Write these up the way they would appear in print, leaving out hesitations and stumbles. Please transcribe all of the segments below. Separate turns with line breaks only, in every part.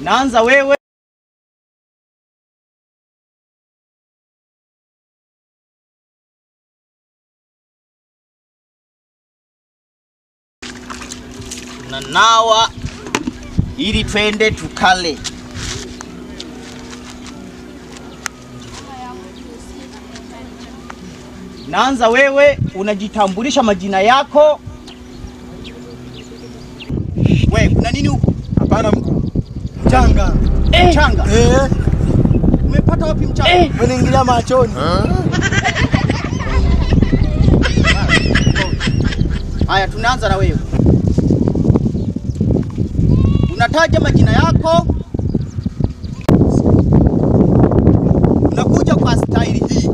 Naanza wewe. Nanawa ili twende tukale. Naanza wewe, unajitambulisha majina yako. Wewe kuna nini huko?
Hapana mkuu. Mchanga.
Mchanga? Umepata wapi mchanga?
Umeniingilia machoni.
Haya, tunaanza na wewe. Unataja majina yako. Unakuja kwa style hii.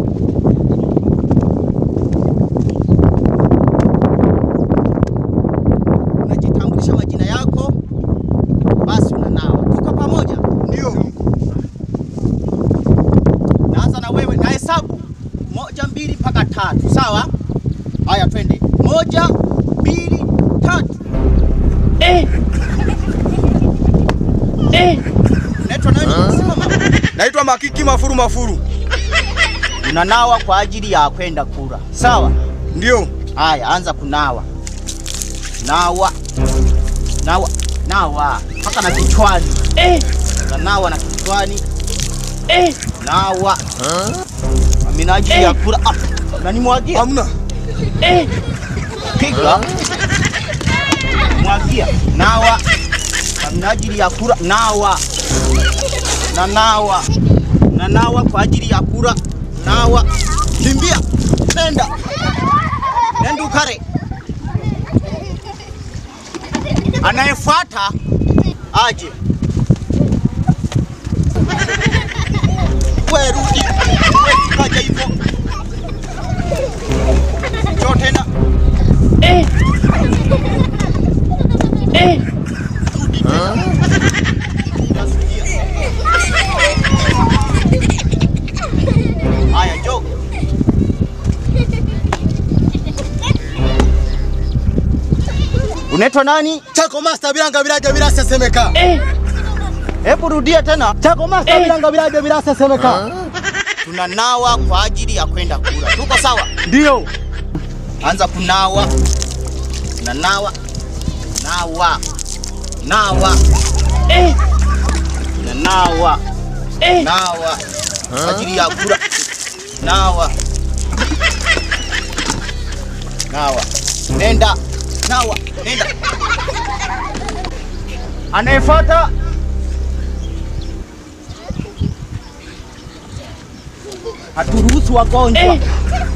Unajitambulisha majina yako. Basi unanawa. Tuko pamoja?
Ndio.
Naanza na wewe, na hesabu 1 2 mpaka 3. Sawa? Haya twende. 1 2 3. Unaitwa nani? Simama.
Naitwa Makiki Mafuru.
Unanawa kwa ajili ya kwenda kula. Sawa?
Ndio.
Haya, anza kunawa. Nawa. Paka na kichwani. Unanawa na kichwani. Nawa. Aminaji ya kula. Unanimwagia?
Hamna.
Piga. Mwagia. Nawa. Kwa ajili ya kula. Nawa. Nanawa kwa ajili ya kula. Nawa. Kimbia. Nenda ukare. Anayefuata aje. Wewe rudi. Kaja hivyo. Njoo tena. Rudi tena. Haya, njoo. Unaitwa nani?
Chako Master Bilanga Bilaje Bilasa Semeka.
Hebu rudia tena.
Chako Master Bilanga Bilaje Bilasa Semeka.
Tunanawa kwa ajili ya kwenda kula. Tuko sawa?
Ndio.
Anza kunawa. Unanawa. Nawa. Unanawa. Nawa. Kwa ajili ya kula. Nawa. Nenda. Nawa. Nenda. Anayefuata. Haturuhusu wagonjwa.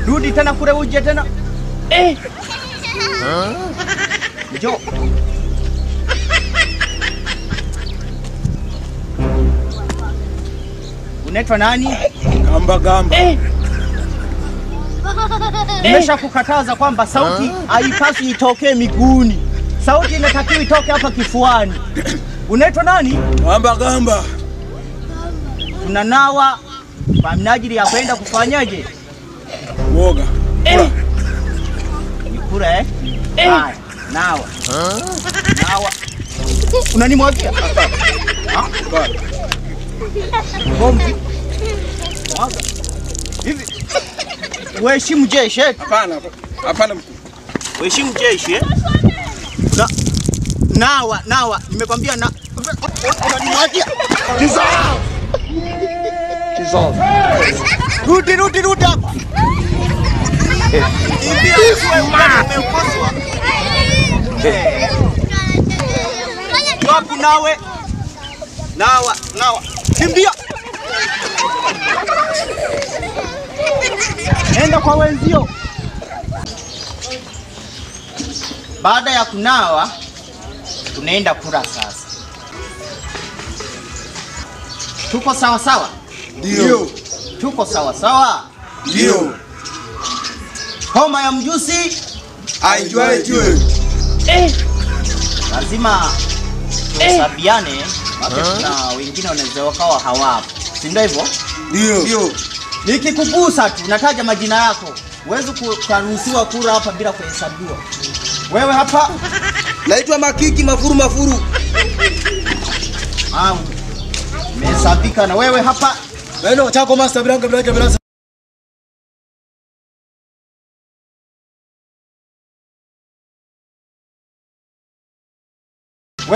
Rudi tena kule, uje tena. Njoo. Unaitwa nani?
Gamba.
Nimesha kukataza kwamba sauti haipaswi itokee miguuni. Sauti inatakiwa itoke hapa kifuani. Unaitwa nani?
Gamba.
Tunanawa kwa minajili ya kwenda kufanyaje?
Woga.
Kula. Haya, nawa. Unanimwagia?
Bado.
Bombi. Mwaga. Hivi. Uheshimu jeshi?
Hapana mkuu.
Uheshimu jeshi? Nawa. Nimekwambia na. Unanimwagia? Dissolve. Rudi hapa. Hivi umekoswa. Wapi nawe? Nawa. Kimbia. Nenda kwa wenzio. Baada ya kunawa, tunaenda kula sasa. Tuko sawa?
Ndio.
Tuko sawa?
Ndio.
Homa ya mjusi
Aijuae.
lazima tusabiane, na wengine wanaweza wakawa hawapo. Si ndio hivyo?
Ndio.
Nikikugusa tu nataja majina yako, huwezi kuruhusiwa kula hapa bila kuhesabiwa. Wewe hapa
naitwa Makiki Mafuru.
Hesabika na wewe hapa.
Neno chako master bilanga bilanga bilanga.